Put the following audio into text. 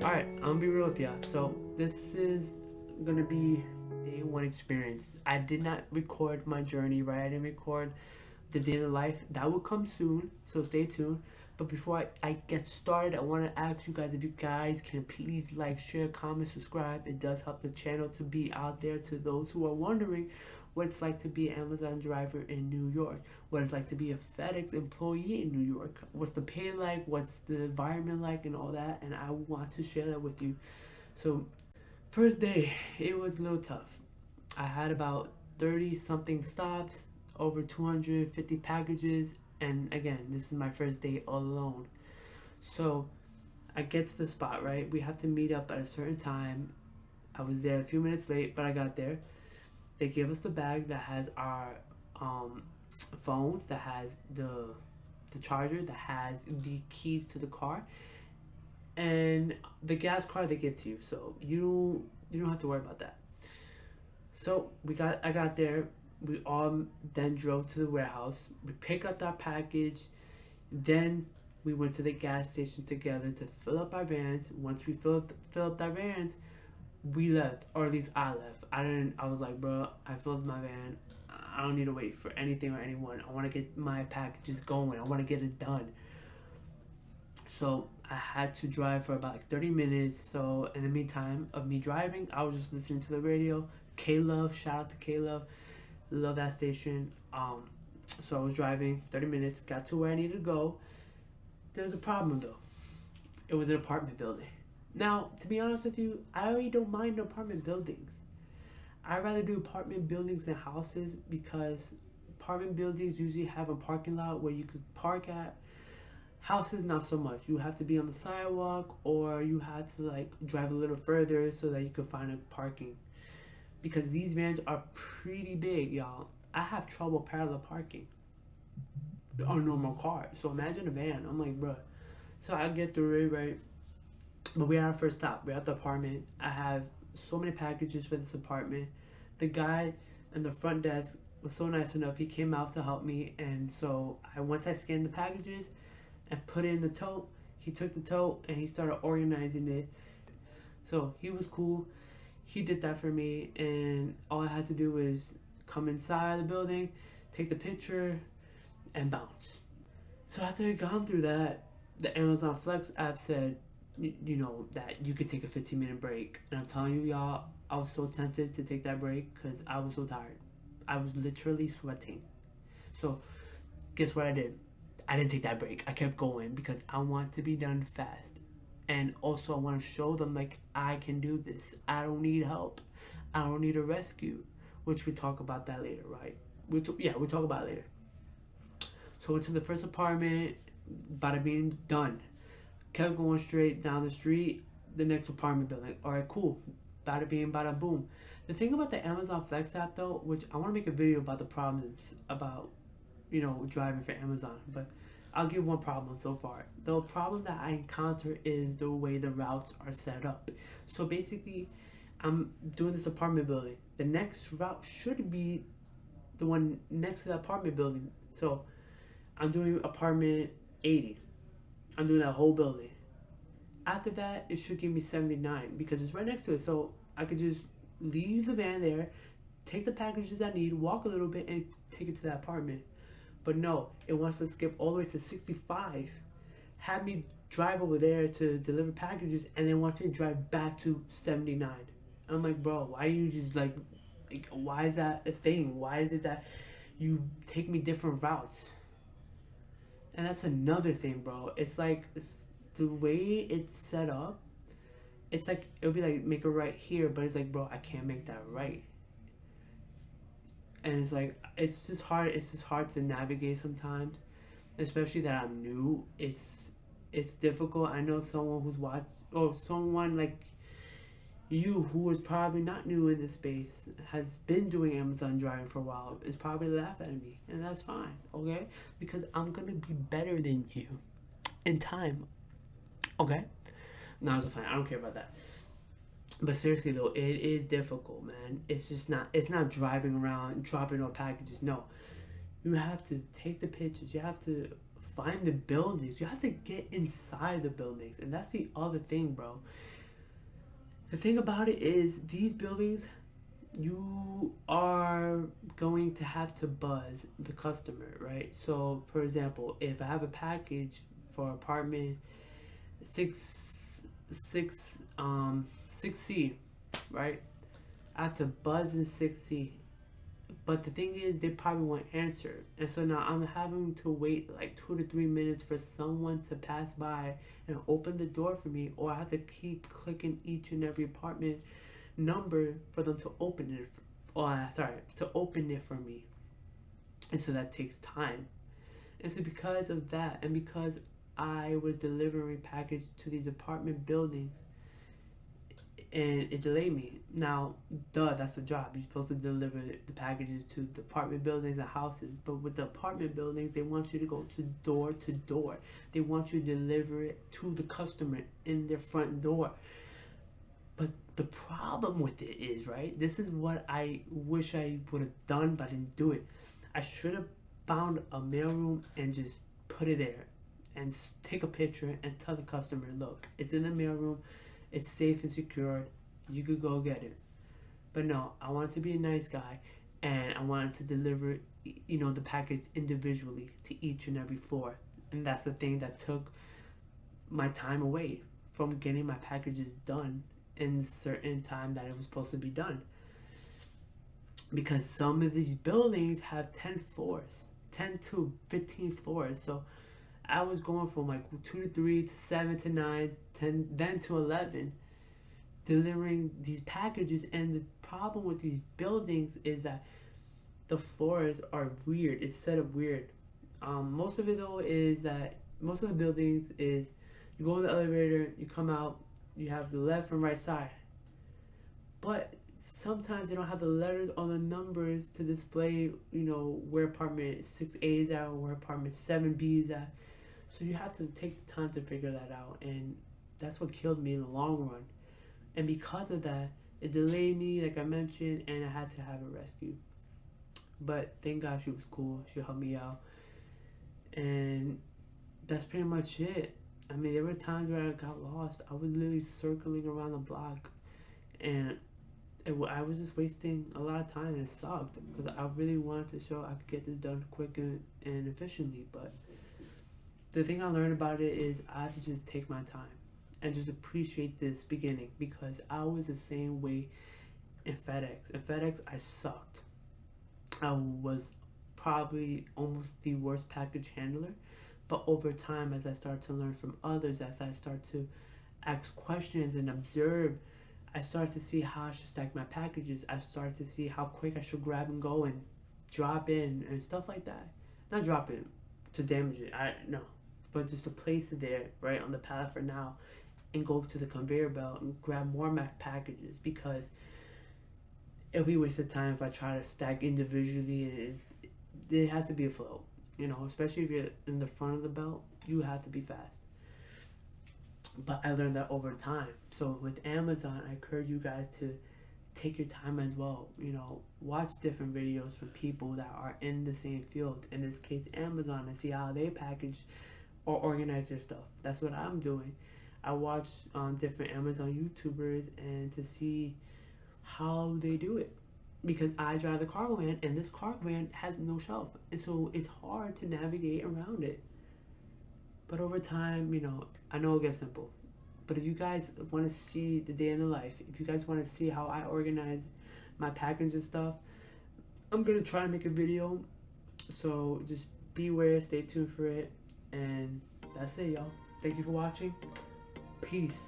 Alright, I'm gonna be real with ya. So this is gonna be day one experience. I did not record my journey, right? I didn't record the day in the life. That will come soon, so stay tuned. But before I get started, I want to ask you guys if you guys can please like, share, comment, subscribe. It does help the channel to be out there to those who are wondering what it's like to be an Amazon driver in New York, what it's like to be a FedEx employee in New York, what's the pay like, what's the environment like, and all that. And I want to share that with you. So, first day, it was a little tough. I had about 30 something stops, over 250 packages, and again, this is my first day alone. So, I get to the spot, right? We have to meet up at a certain time. I was there a few minutes late, but I got there. They give us the bag that has our um, phones, that has the charger, that has the keys to the car, and the gas card they give to you. So you don't have to worry about that. So I got there. We all then drove to the warehouse. We pick up that package. Then we went to the gas station together to fill up our vans. Once we fill up our vans, we left, or at least I left. I didn't. I was like, bro, I filled up my van. I don't need to wait for anything or anyone. I want to get my packages going. I want to get it done. So I had to drive for about like 30 minutes. So in the meantime of me driving, I was just listening to the radio. K Love, shout out to K Love, love that station. So I was driving 30 minutes, got to where I needed to go. There was a problem though. It was an apartment building. Now, to be honest with you, I already don't mind apartment buildings. I'd rather do apartment buildings than houses because apartment buildings usually have a parking lot where you could park at. Houses, not so much. You have to be on the sidewalk or you have to like drive a little further so that you could find a parking. Because these vans are pretty big, y'all. I have trouble parallel parking on a normal car. So imagine a van. I'm like, bruh. So I get through it, right? But we're at our first stop. We're at the apartment. I have so many packages for this apartment. The guy in the front desk was so nice enough. He came out to help me, and so once I scanned the packages and put it in the tote, he took the tote and he started organizing it. So he was cool. He did that for me, and all I had to do was come inside the building, take the picture, and bounce. So after I gone through that, the Amazon Flex app said, you know, that you could take a 15-minute break. And I'm telling you, y'all, I was so tempted to take that break because I was so tired. I was literally sweating. So guess what I did? I didn't take that break. I kept going because I want to be done fast. And also I want to show them like I can do this. I don't need help. I don't need a rescue. Which we talk about that later, right? We'll talk about it later. So went to the first apartment, bada being done. Kept going straight down the street, the next apartment building. All right, cool. Bada bing, bada boom. The thing about the Amazon Flex app, though, which I want to make a video about the problems about, driving for Amazon, but I'll give one problem so far. The problem that I encounter is the way the routes are set up. So basically, I'm doing this apartment building. The next route should be the one next to the apartment building. So I'm doing apartment 80. I'm doing that whole building. After that, it should give me 79 because it's right next to it. So I could just leave the van there, take the packages I need, walk a little bit, and take it to that apartment. But no, it wants to skip all the way to 65, have me drive over there to deliver packages, and then wants me to drive back to 79. I'm like, bro, why do you just like why is that a thing? Why is it that you take me different routes? And that's another thing, bro. It's like the way it's set up. It's like it'll be like make a right here, but it's like, bro, I can't make that right. And it's like it's just hard. It's just hard to navigate sometimes, especially that I'm new. It's difficult. I know someone who's watched, or someone like you who is probably not new in this space, has been doing Amazon driving for a while, is probably laughing at me, and that's fine, okay? Because I'm gonna be better than you in time, okay? No, it's fine. I don't care about that. But seriously though, it is difficult, man. It's just not. It's not driving around dropping off packages. No, you have to take the pictures. You have to find the buildings. You have to get inside the buildings, and that's the other thing, bro. The thing about it is, these buildings, you are going to have to buzz the customer, right? So, for example, if I have a package for apartment six C, right? I have to buzz in 6C. But the thing is, they probably won't answer. And so now I'm having to wait like 2 to 3 minutes for someone to pass by and open the door for me, or I have to keep clicking each and every apartment number for them to open it. To open it for me. And so that takes time. And so because of that, and because I was delivering package to these apartment buildings, and it delayed me. Now, that's the job. You're supposed to deliver the packages to the apartment buildings and houses. But with the apartment buildings, they want you to go to door. They want you to deliver it to the customer in their front door. But the problem with it is, right? This is what I wish I would have done, but I didn't do it. I should have found a mailroom and just put it there and take a picture and tell the customer, look, it's in the mailroom. It's safe and secured. You could go get it. But no, I wanted to be a nice guy, and I wanted to deliver, the package individually to each and every floor. And that's the thing that took my time away from getting my packages done in certain time that it was supposed to be done. Because some of these buildings have 10 floors, 10 to 15 floors. So I was going from like 2 to 3 to 7 to 9, 10, then to 11, delivering these packages. And the problem with these buildings is that the floors are weird. It's set up weird. Most of it though is that most of the buildings is you go in the elevator, you come out, you have the left and right side. But sometimes they don't have the letters or the numbers to display, where apartment 6A is at or where apartment 7B is at. So you have to take the time to figure that out, and that's what killed me in the long run. And because of that, it delayed me, like I mentioned, and I had to have a rescue. But thank God she was cool. She helped me out, and that's pretty much it. I mean, there were times where I got lost. I was literally circling around the block, and I was just wasting a lot of time, and it sucked because I really wanted to show I could get this done quick and efficiently, but the thing I learned about it is I have to just take my time and just appreciate this beginning, because I was the same way in FedEx. In FedEx, I sucked. I was probably almost the worst package handler, but over time, as I start to learn from others, as I start to ask questions and observe, I start to see how I should stack my packages. I start to see how quick I should grab and go and drop in and stuff like that. Not drop in to damage it. No. But just to place it there, right, on the pallet for now, and go to the conveyor belt and grab more packages, because it'll be a waste of time if I try to stack individually, and it has to be a flow, especially if you're in the front of the belt, you have to be fast. But I learned that over time. So with Amazon, I encourage you guys to take your time as well. Watch different videos from people that are in the same field. In this case, Amazon, and see how they package or organize their stuff. That's what I'm doing. I watch different Amazon YouTubers and to see how they do it, because I drive the cargo van, and this cargo van has no shelf, and so it's hard to navigate around it. But over time, I know it gets simple. But if you guys want to see the day in the life, if you guys want to see how I organize my package and stuff, I'm gonna try to make a video. So just beware, stay tuned for it. And that's it, y'all. Thank you for watching. Peace.